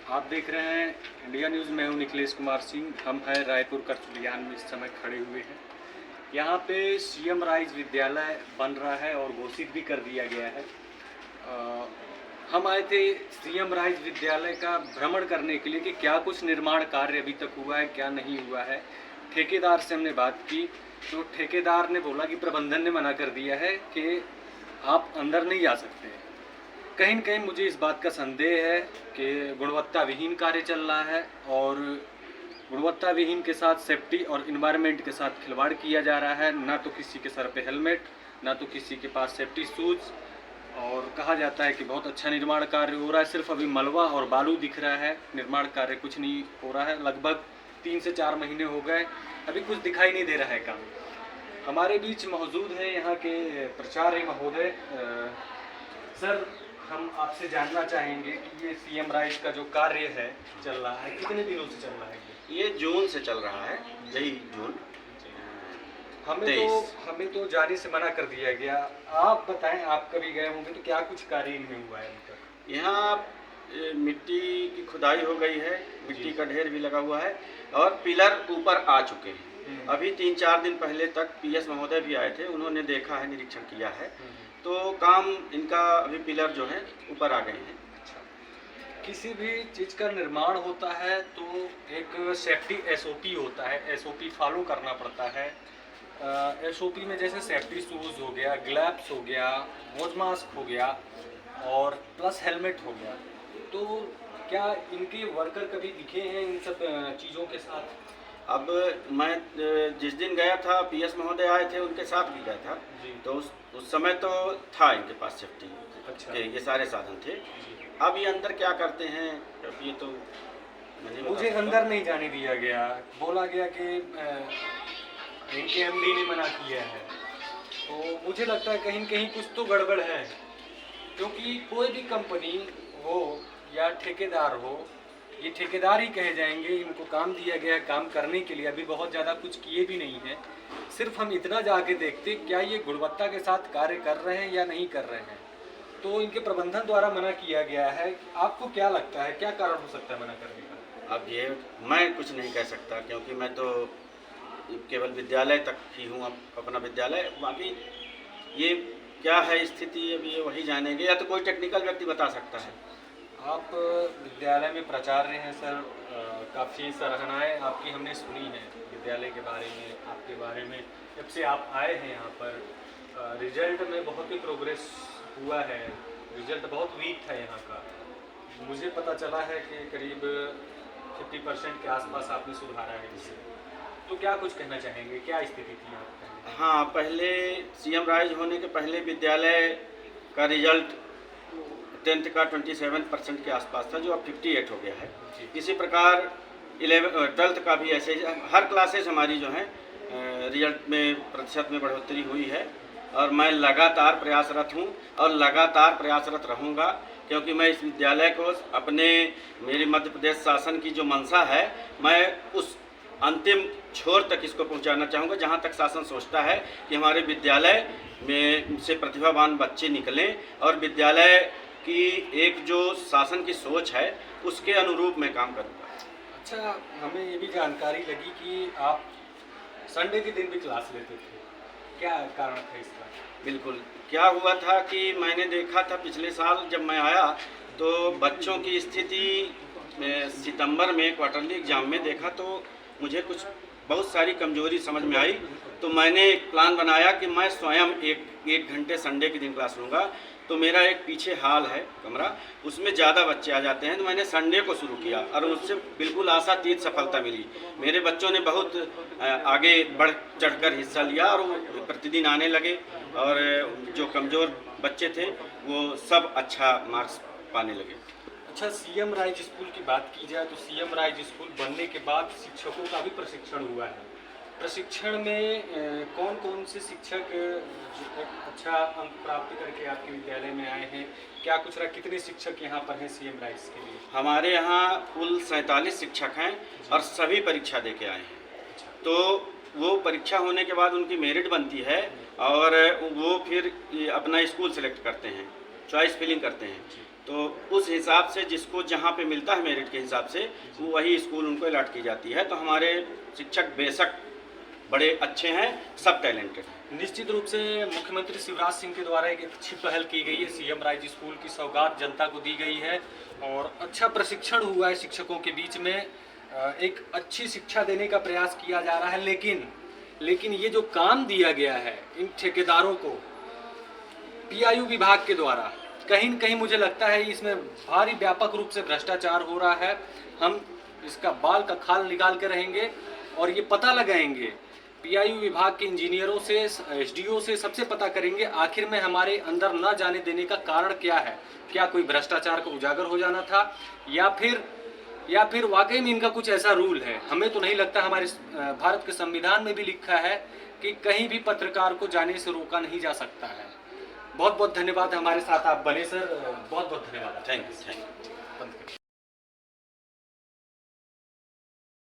आप देख रहे हैं इंडिया न्यूज़। मैं हूं निखिलेश कुमार सिंह। हम हैं रायपुर करचुलियान में इस समय खड़े हुए हैं। यहाँ पे सीएम राइज विद्यालय बन रहा है और घोषित भी कर दिया गया है। हम आए थे सीएम राइज विद्यालय का भ्रमण करने के लिए कि क्या कुछ निर्माण कार्य अभी तक हुआ है, क्या नहीं हुआ है। ठेकेदार से हमने बात की तो ठेकेदार ने बोला कि प्रबंधन ने मना कर दिया है कि आप अंदर नहीं जा सकते। कहीं न कहीं मुझे इस बात का संदेह है कि गुणवत्ता विहीन कार्य चल रहा है और गुणवत्ता विहीन के साथ सेफ्टी और इन्वायरमेंट के साथ खिलवाड़ किया जा रहा है। ना तो किसी के सर पे हेलमेट, ना तो किसी के पास सेफ्टी शूज़। और कहा जाता है कि बहुत अच्छा निर्माण कार्य हो रहा है, सिर्फ अभी मलबा और बालू दिख रहा है, निर्माण कार्य कुछ नहीं हो रहा है। लगभग 3 से 4 महीने हो गए, अभी कुछ दिखाई नहीं दे रहा है काम। हमारे बीच मौजूद है यहाँ के प्राचार्य महोदय। सर, हम आपसे जानना चाहेंगे कि ये सीएम राइज का जो कार्य है चल रहा है, कितने दिनों से चल रहा है? ये जून से चल रहा है, यही जून। हमें तो जाने से मना कर दिया गया। आप बताएं, आप कभी गए होंगे तो क्या कुछ कार्य इनमें हुआ है अभी तक? यहाँ मिट्टी की खुदाई हो गई है, मिट्टी का ढेर भी लगा हुआ है और पिलर ऊपर आ चुके हैं। अभी 3-4 दिन पहले तक पीएस महोदय भी आए थे, उन्होंने देखा है, निरीक्षण किया है, तो काम इनका अभी पिलर जो है ऊपर आ गए हैं। किसी भी चीज़ का निर्माण होता है तो एक सेफ्टी एसओपी होता है, एसओपी फॉलो करना पड़ता है। एसओपी में जैसे सेफ्टी शूज़ हो गया, ग्लव्स हो गया, मोज मास्क हो गया और प्लस हेलमेट हो गया। तो क्या इनके वर्कर कभी दिखे हैं इन सब चीज़ों के साथ? अब मैं जिस दिन गया था, पीएस महोदय आए थे, उनके साथ भी गया था, तो उस समय तो था इनके पास सेफ्टी। अच्छा, ये सारे साधन थे। अब ये अंदर क्या करते हैं, ये तो मुझे अंदर नहीं जाने दिया गया। बोला गया कि इनके एमडी ने मना किया है। तो मुझे लगता है कहीं कहीं कुछ तो गड़बड़ है, क्योंकि कोई भी कंपनी हो या ठेकेदार हो, ये ठेकेदार ही कहे जाएंगे। इनको काम दिया गया है काम करने के लिए, अभी बहुत ज़्यादा कुछ किए भी नहीं हैं। सिर्फ हम इतना जाके देखते क्या ये गुणवत्ता के साथ कार्य कर रहे हैं या नहीं कर रहे हैं। तो इनके प्रबंधन द्वारा मना किया गया है। आपको क्या लगता है, क्या कारण हो सकता है मना करने का? अब ये मैं कुछ नहीं कह सकता, क्योंकि मैं तो केवल विद्यालय तक ही हूँ, अपना विद्यालय। बाकी ये क्या है स्थिति, अब ये वही जानेंगे, या तो कोई टेक्निकल व्यक्ति बता सकता है। आप विद्यालय में प्राचार्य हैं सर, काफ़ी सराहनाएँ आपकी हमने सुनी है विद्यालय के बारे में, आपके बारे में। जब से आप आए हैं यहाँ पर रिजल्ट में बहुत ही प्रोग्रेस हुआ है। रिजल्ट बहुत वीक था यहाँ का। मुझे पता चला है कि करीब 50% के आसपास आपने सुधारा है इसे। तो क्या कुछ कहना चाहेंगे, क्या स्थिति थी आपकी? हाँ, पहले सीएम राइज होने के पहले विद्यालय का रिजल्ट 10th का 27% के आसपास था, जो अब 58 हो गया है। इसी प्रकार 12th का भी ऐसे हर क्लासेस हमारी जो है रिजल्ट में प्रतिशत में बढ़ोतरी हुई है। और मैं लगातार प्रयासरत हूँ और लगातार प्रयासरत रहूँगा, क्योंकि मैं इस विद्यालय को मेरी मध्य प्रदेश शासन की जो मंशा है, मैं उस अंतिम छोर तक इसको पहुंचाना चाहूँगा, जहां तक शासन सोचता है कि हमारे विद्यालय में से प्रतिभावान बच्चे निकलें और विद्यालय की एक जो शासन की सोच है उसके अनुरूप मैं काम करूँगा। अच्छा, हमें ये भी जानकारी लगी कि आप संडे के दिन भी क्लास लेते थे, क्या कारण था इसका? बिल्कुल, क्या हुआ था कि मैंने देखा था पिछले साल जब मैं आया तो बच्चों की स्थिति सितंबर में क्वार्टरली एग्ज़ाम में देखा, तो मुझे कुछ बहुत सारी कमजोरी समझ में आई। तो मैंने एक प्लान बनाया कि मैं स्वयं एक घंटे संडे के दिन क्लास लूँगा। तो मेरा एक पीछे हॉल है कमरा, उसमें ज़्यादा बच्चे आ जाते हैं, तो मैंने संडे को शुरू किया और उससे बिल्कुल आशातीत सफलता मिली। मेरे बच्चों ने बहुत आगे बढ़ चढ़कर हिस्सा लिया और वो प्रतिदिन आने लगे, और जो कमज़ोर बच्चे थे वो सब अच्छा मार्क्स पाने लगे। अच्छा, सीएम राइज स्कूल की बात की जाए तो सीएम राइज स्कूल बनने के बाद शिक्षकों का भी प्रशिक्षण हुआ है। प्रशिक्षण में कौन कौन से शिक्षक अच्छा अंक प्राप्त करके आपके विद्यालय में आए हैं? क्या कुछ रहा, कितने शिक्षक यहाँ पर हैं सीएम राइज के लिए? हमारे यहाँ कुल 47 शिक्षक हैं और सभी परीक्षा दे के आए हैं। तो वो परीक्षा होने के बाद उनकी मेरिट बनती है और वो फिर अपना स्कूल सेलेक्ट करते हैं, चॉइस फिलिंग करते हैं। तो उस हिसाब से जिसको जहाँ पे मिलता है मेरिट के हिसाब से वो वही स्कूल उनको अलॉट की जाती है। तो हमारे शिक्षक बेशक बड़े अच्छे हैं, सब टैलेंटेड हैं। निश्चित रूप से मुख्यमंत्री शिवराज सिंह के द्वारा एक अच्छी पहल की गई है। सीएम राइज स्कूल की सौगात जनता को दी गई है और अच्छा प्रशिक्षण हुआ है शिक्षकों के बीच में। एक अच्छी शिक्षा देने का प्रयास किया जा रहा है, लेकिन ये जो काम दिया गया है इन ठेकेदारों को पीआईयू विभाग के द्वारा, कहीं न कहीं मुझे लगता है इसमें भारी व्यापक रूप से भ्रष्टाचार हो रहा है। हम इसका बाल का खाल निकाल के रहेंगे और ये पता लगाएंगे पीआईयू विभाग के इंजीनियरों से, एसडीओ से, सबसे पता करेंगे आखिर में हमारे अंदर न जाने देने का कारण क्या है। क्या कोई भ्रष्टाचार का उजागर हो जाना था या फिर वाकई में इनका कुछ ऐसा रूल है। हमें तो नहीं लगता। हमारे भारत के संविधान में भी लिखा है कि कहीं भी पत्रकार को जाने से रोका नहीं जा सकता है। बहुत बहुत धन्यवाद, हमारे साथ आप बने सर। बहुत बहुत धन्यवाद। Thank you.